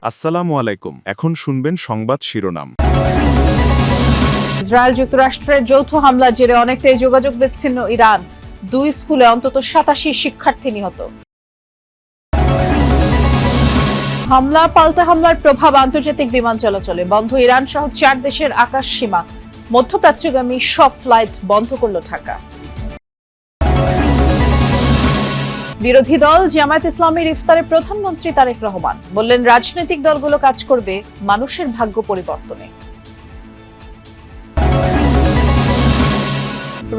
আসসালামু আলাইকুম। এখন শুনবেন সংবাদ শিরোনাম। ইসরায়েল যুক্তরাষ্ট্রের যৌথ হামলার জেরে অনেকটাই যোগাযোগ বিচ্ছিন্ন ইরান। 2 স্কুলে অন্তত 87 শিক্ষার্থী নিহত। হামলা পাল্টা হামলার প্রভাব আন্তর্জাতিক বিমান চলাচলে বন্ধ ইরান সহ 4 দেশের আকাশ সীমা। মধ্যপ্রাচ্যগামী সব ফ্লাইট বন্ধ করল ঢাকা। বিরোধী দল জামায়াত ইসলামীর ইফতারে প্রধানমন্ত্রী তারেক রহমান বললেন, রাজনৈতিক দলগুলো কাজ করবে মানুষের ভাগ্য পরিবর্তনে।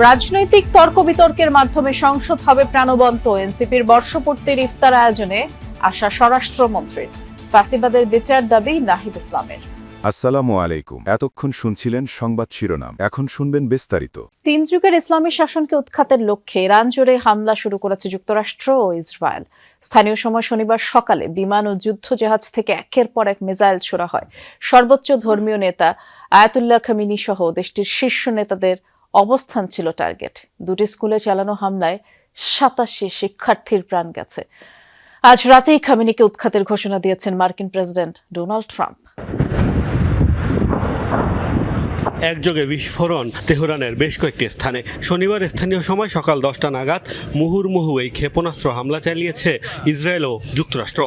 রাজনৈতিক তর্ক বিতর্কের মাধ্যমে সংসদ হবে প্রাণবন্ত। এনসিপির বর্ষপূর্তির ইফতার আয়োজনে আশা স্বরাষ্ট্রমন্ত্রীর। ফ্যাসিবাদের বিচার দাবি নাহিদ ইসলামের। আসসালামু আলাইকুম। এতক্ষণ শুনছিলেন সংবাদ শিরোনাম, এখন শুনবেন বিস্তারিত। 3 যুগের ইসলামী শাসনকে উৎখাতের লক্ষ্যে ইরান জুড়ে হামলা শুরু করেছে যুক্তরাষ্ট্র ও ইসরায়েল। স্থানীয় সময় শনিবার সকালে বিমান ও যুদ্ধজাহাজ থেকে একের পর এক মিসাইল ছোড়া হয়। সর্বোচ্চ ধর্মীয় নেতা আয়াতুল্লাহ খামিনি সহ দেশটির শীর্ষ নেতাদের অবস্থান ছিল টার্গেট। 2টি স্কুলে চালানো হামলায় 87 শিক্ষার্থীর প্রাণ গেছে। আজ রাতেই খামিনিকে উৎখাতের ঘোষণা দিয়েছেন মার্কিন প্রেসিডেন্ট ডোনাল্ড ট্রাম্প। একযোগে বিস্ফোরণ তেহরানের বেশ কয়েকটি স্থানে। শনিবার স্থানীয় সময় সকাল 10টা নাগাদ মুহুর্মুহু এই ক্ষেপণাস্ত্র হামলা চালিয়েছে ইসরায়েল ও যুক্তরাষ্ট্র।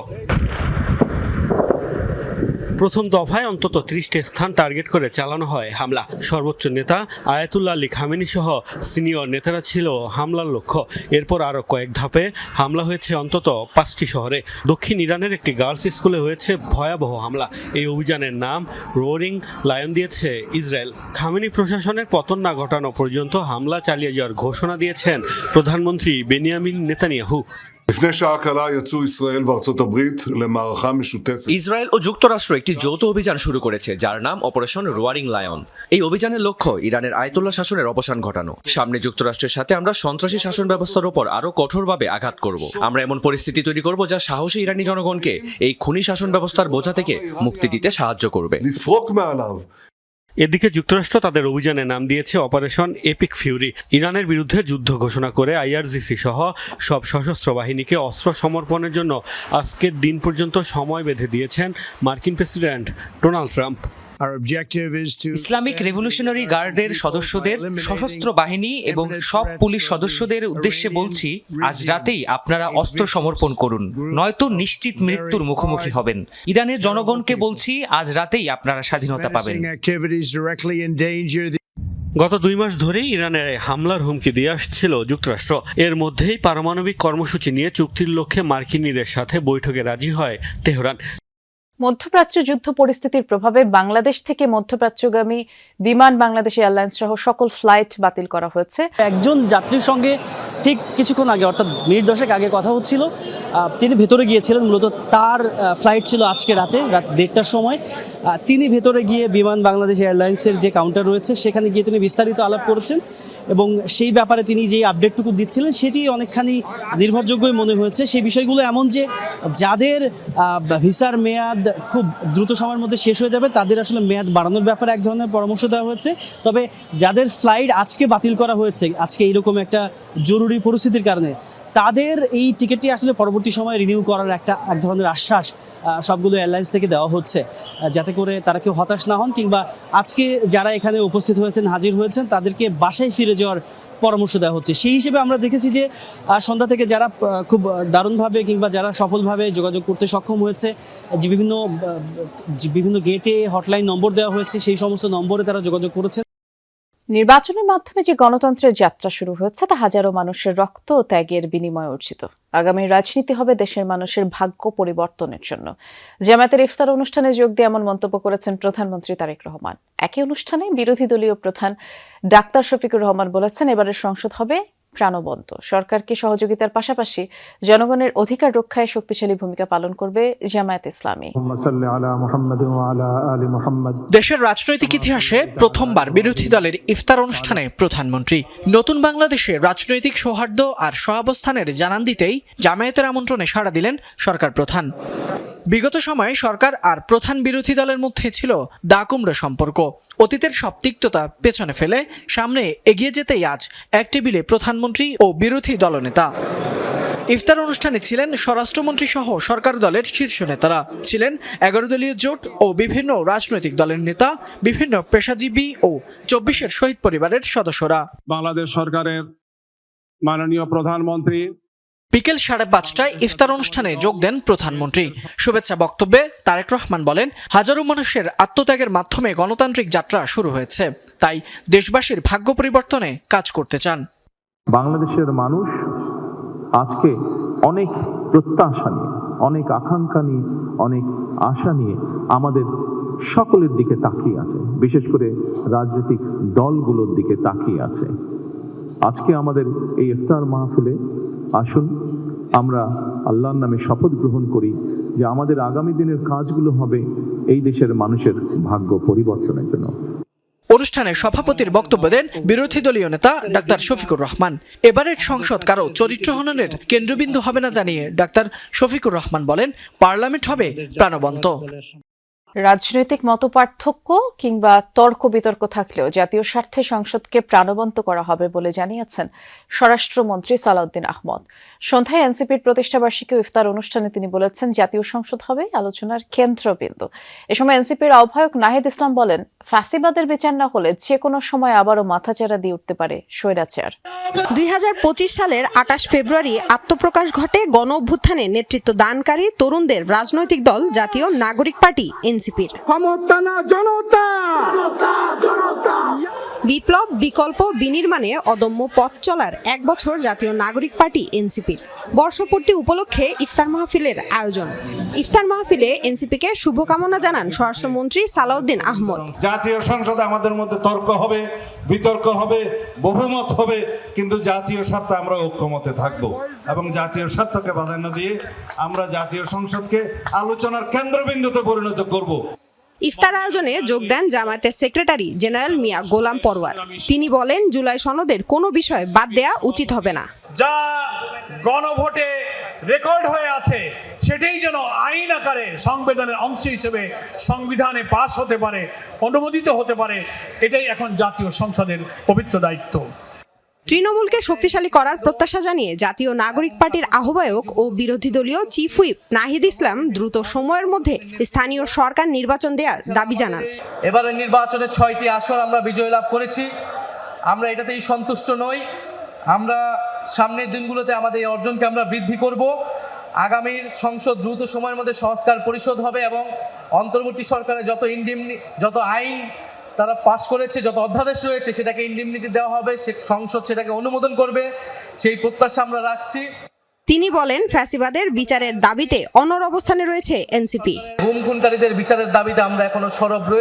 প্রথম দফায় অন্তত 30টি স্থান টার্গেট করে চালানো হয় হামলা। সর্বোচ্চ নেতা আয়াতুল্লাহ আলী খামেনি সহ সিনিয়র নেতারা ছিল হামলার লক্ষ্য। এরপর আরও কয়েক ধাপে হামলা হয়েছে অন্তত 5টি শহরে। দক্ষিণ ইরানের একটি গার্লস স্কুলে হয়েছে ভয়াবহ হামলা। এই অভিযানের নাম রোরিং লায়ন দিয়েছে ইসরায়েল। খামেনি প্রশাসনের পতন না ঘটানো পর্যন্ত হামলা চালিয়ে যাওয়ার ঘোষণা দিয়েছেন প্রধানমন্ত্রী বেনিয়ামিন নেতানিয়াহু। ইসরায়েল ও যুক্তরাষ্ট্র একটি যৌথ অভিযান শুরু করেছে, যার নাম অপারেশন রোয়ারিং লায়ন। এই অভিযানের লক্ষ্য ইরানের আয়াতুল্লাহ শাসনের অবসান ঘটানো। সামনে যুক্তরাষ্ট্রের সাথে আমরা সন্ত্রাসী শাসন ব্যবস্থার উপর আরো কঠোরভাবে আঘাত করব। আমরা এমন পরিস্থিতি তৈরি করব যা সাহসী ইরানি জনগণকে এই খুনি শাসন ব্যবস্থার বোঝা থেকে মুক্তি দিতে সাহায্য করবে। এদিকে যুক্তরাষ্ট্র তাদের অভিযানের নাম দিয়েছে অপারেশন এপিক ফিউরি। ইরানের বিরুদ্ধে যুদ্ধ ঘোষণা করে আইআরজিসি সহ সব সশস্ত্র বাহিনীকে অস্ত্র সমর্পণের জন্য আজকের দিন পর্যন্ত সময় বেঁধে দিয়েছেন মার্কিন president Donald Trump. Islamic revolutionary গার্ডের সদস্যদের, সশস্ত্র বাহিনী এবং সব পুলিশ সদস্যদের উদ্দেশ্যে বলছি, আজ রাতেই আপনারা অস্ত্র সমর্পণ করুন, নয়তো নিশ্চিত মৃত্যুর মুখোমুখি হবেন। ইরানের জনগণকে বলছি, আজ রাতেই আপনারা স্বাধীনতা পাবেন। গত 2 মাস ধরেই ইরানের হামলার হুমকি দিয়ে আসছিল যুক্তরাষ্ট্র। এর মধ্যেই পারমাণবিক কর্মসূচি নিয়ে চুক্তির লক্ষ্যে মার্কিনীদের সাথে বৈঠকে রাজি হয় তেহরান। মধ্যপ্রাচ্য যুদ্ধ পরিস্থিতির প্রভাবে বাংলাদেশ থেকে মধ্যপ্রাচ্যগামী বিমান বাংলাদেশ এয়ারলাইন্স সহ সকল ফ্লাইট বাতিল করা হয়েছে। একজন যাত্রীর সঙ্গে ঠিক কিছুক্ষণ আগে, অর্থাৎ মিনিট 10 আগে কথা হচ্ছিল। তিনি ভেতরে গিয়েছিলেন, মূলত তার ফ্লাইট ছিল আজকে রাত 1:30টার সময়। তিনি ভেতরে গিয়ে বিমান বাংলাদেশ এয়ারলাইন্সের যে কাউন্টার রয়েছে সেখানে গিয়ে তিনি বিস্তারিত আলাপ করেছেন এবং সেই ব্যাপারে তিনি যে আপডেটটুকু দিচ্ছিলেন সেটি অনেকখানি নির্ভরযোগ্যই মনে হয়েছে। সেই বিষয়গুলো এমন যে যাদের ভিসার মেয়াদ খুব দ্রুত সময়ের মধ্যে শেষ হয়ে যাবে তাদের আসলে মেয়াদ বাড়ানোর ব্যাপারে এক ধরনের পরামর্শ দেওয়া হয়েছে। তবে যাদের ফ্লাইট আজকে বাতিল করা হয়েছে, আজকে এইরকম একটা জরুরি পরিস্থিতির কারণে, তাদের এই টিকিটটি আসলে পরবর্তী সময়ে রিনিউ করার এক ধরনের আশ্বাস সবগুলো এয়ারলাইন্স থেকে দেওয়া হচ্ছে, যাতে করে তারা কেউ হতাশ না হন, কিংবা আজকে যারা এখানে উপস্থিত হয়েছেন, হাজির হয়েছেন, তাদেরকে বাসায় ফিরে যাওয়ার পরামর্শ দেওয়া হচ্ছে। সেই হিসেবে আমরা দেখেছি যে সন্ধ্যা থেকে যারা খুব দারুণভাবে কিংবা যারা সফলভাবে যোগাযোগ করতে সক্ষম হয়েছে, যে বিভিন্ন গেটে হটলাইন নম্বর দেওয়া হয়েছে, সেই সমস্ত নম্বরে তারা যোগাযোগ করেছে। নির্বাচনের মাধ্যমে যে গণতন্ত্রের যাত্রা শুরু হচ্ছে তা হাজারো মানুষের রক্ত ও ত্যাগের বিনিময়ে অর্জিত। আগামী রাজনীতি হবে দেশের মানুষের ভাগ্য পরিবর্তনের জন্য। জামায়াতের ইফতার অনুষ্ঠানে যোগ দিয়ে এমন মন্তব্য করেছেন প্রধানমন্ত্রী তারেক রহমান। একই অনুষ্ঠানে বিরোধী দলীয় প্রধান ডাক্তার শফিকুর রহমান বলেছেন, এবারের সংসদ হবে প্রাণবন্ত। সরকারকে সহযোগিতার পাশাপাশি জনগণের অধিকার রক্ষায় শক্তিশালী ভূমিকা পালন করবে জামায়াত ইসলামী। দেশের রাজনৈতিক ইতিহাসে প্রথমবার বিরোধী দলের ইফতার অনুষ্ঠানে প্রধানমন্ত্রী। নতুন বাংলাদেশে রাজনৈতিক সৌহার্দ্য আর সহাবস্থানের জানান দিতেই জামায়াতের আমন্ত্রণে সাড়া দিলেন সরকার প্রধান। বিগত সময়ে সরকার আর প্রধান বিরোধী দলের মধ্যে ছিল দা-কুমড়া সম্পর্ক। অতীতের সব তিক্ততা পেছনে ফেলে সামনে এগিয়ে যেতেই আজ এক টেবিলে প্রধানমন্ত্রী ও বিরোধী দলনেতা। ইফতার অনুষ্ঠানে ছিলেন স্বরাষ্ট্রমন্ত্রী সহ সরকার দলের শীর্ষ নেতারা, ছিলেন 11 দলীয় জোট ও বিভিন্ন রাজনৈতিক দলের নেতা, বিভিন্ন পেশাজীবী ও 24-এর শহীদ পরিবারের সদস্যরা। বাংলাদেশ সরকারের মাননীয় প্রধানমন্ত্রী বিকেল 5:30টায় ইফতার অনুষ্ঠানে যোগ দেন প্রধানমন্ত্রী। শুভেচ্ছা বক্তব্যে তারেক রহমান বলেন, হাজারো মানুষের আত্মত্যাগের মাধ্যমে গণতান্ত্রিক যাত্রা শুরু হয়েছে, তাই দেশবাসীর ভাগ্য পরিবর্তনে কাজ করতে চান। বাংলাদেশের মানুষ আজকে অনেক প্রত্যাশা নিয়ে, অনেক আকাঙ্ক্ষা নিয়ে, অনেক আশা নিয়ে আমাদের সকলের দিকে তাকিয়ে আছে, বিশেষ করে রাজনৈতিক দলগুলোর দিকে তাকিয়ে আছে। আজকে আমাদের এই ইফতার মাহফিলে আসুন আমরা আল্লাহর নামে শপথ গ্রহণ করি যে আমাদের আগামী দিনের কাজগুলো হবে এই দেশের মানুষের ভাগ্য পরিবর্তনের জন্য। অনুষ্ঠানে সভাপতির বক্তব্য দেন বিরোধী দলীয় নেতা ডাক্তার শফিকুর রহমান। এবারের সংসদ কারো চরিত্র হননের কেন্দ্রবিন্দু হবে না জানিয়ে ডাক্তার শফিকুর রহমান বলেন, পার্লামেন্ট হবে প্রাণবন্ত। রাজনৈতিক মতপার্থক্য কিংবা তর্ক বিতর্ক থাকলেও জাতীয় স্বার্থে সংসদকে প্রাণবন্ত করা হবে বলে জানিয়েছেন স্বরাষ্ট্রমন্ত্রী সালাউদ্দিন আহমদ। সন্ধ্যায় এনসিপির প্রতিষ্ঠাবার্ষিকী ইফতার অনুষ্ঠানে তিনি বলেছেন, জাতীয় সংসদ হবে আলোচনার কেন্দ্রবিন্দু। এ সময় এনসিপির আহ্বায়ক নাহিদ ইসলাম বলেন, ফ্যাসিবাদের বিচার না হলে যে কোনো সময় আবারও মাথাচাড়া দিয়ে উঠতে পারে স্বৈরাচার। 2025 সালের 28 ফেব্রুয়ারি আত্মপ্রকাশ ঘটে গণ অভ্যুত্থানে নেতৃত্ব দানকারী তরুণদের রাজনৈতিক দল জাতীয় নাগরিক পার্টি এনসিপির। বিপ্লব, বিকল্প, বিনির্মাণে অদম্য পথ চলার 1 বছর জাতীয় নাগরিক পার্টি এনসিপির বর্ষপূর্তি উপলক্ষে ইফতার মাহফিলের আয়োজন। ইফতার মাহফিলে এনসিপিকে শুভকামনা জানান স্বরাষ্ট্রমন্ত্রী সালাউদ্দিন আহমদ। জাতীয় সংসদে আমাদের মধ্যে তর্ক হবে, বিতর্ক হবে, বহুমত হবে, কিন্তু জাতীয় স্বার্থে আমরা ঐক্যমতে থাকব এবং জাতীয় স্বার্থকে প্রাধান্য দিয়ে আমরা জাতীয় সংসদকে আলোচনার কেন্দ্রবিন্দুতে পরিণত করব। ইফতার আয়োজনে যোগ দেন জামায়াতের সেক্রেটারি জেনারেল মিয়া গোলাম পরওয়ার। তিনি বলেন, জুলাই সনদের কোনো বিষয় বাদ দেয়া উচিত হবে না। যা গণভোটে রেকর্ড হয়ে আছে সেটাই যেন আইন আকারে সংবিধানের অংশ হিসেবে সংবিধানে পাস হতে পারে, অনুমোদিত হতে পারে, এটাই এখন জাতীয় সংসদের পবিত্র দায়িত্ব। তৃণমূলকে শক্তিশালী করার প্রত্যাশা জানিয়ে জাতীয় নাগরিক পার্টির আহ্বায়ক ও বিরোধী দলীয় চিফ হুইপ নাহিদ ইসলাম দ্রুত সময়ের মধ্যে স্থানীয় সরকার নির্বাচন দেওয়ার দাবি জানান। এবারের নির্বাচনে 6টি আসন আমরা বিজয় লাভ করেছি। আমরা এটাতেই সন্তুষ্ট নই। আমরা সামনের দিনগুলোতে আমাদের এই অর্জনকে আমরা বৃদ্ধি করব। আগামীর সংসদ দ্রুত সময়ের মধ্যে সংস্কার পরিষদ হবে এবং অন্তর্বর্তী সরকারের যত আইন তারা পাশ করেছে, যত অধ্যাদেশ রয়েছে সেটাকে ইন্ডিমনিটি দেওয়া হবে, সংসদ সেটাকে অনুমোদন করবে, সেই প্রত্যাশা আমরা রাখছি। তিনি বলেন, ফ্যাসিবাদের বিচারের দাবিতে অনড় অবস্থানে রয়েছে এনসিপি। গুম খুনকারীদের বিচারের দাবিতে আমরা এখনো সরব রয়েছি।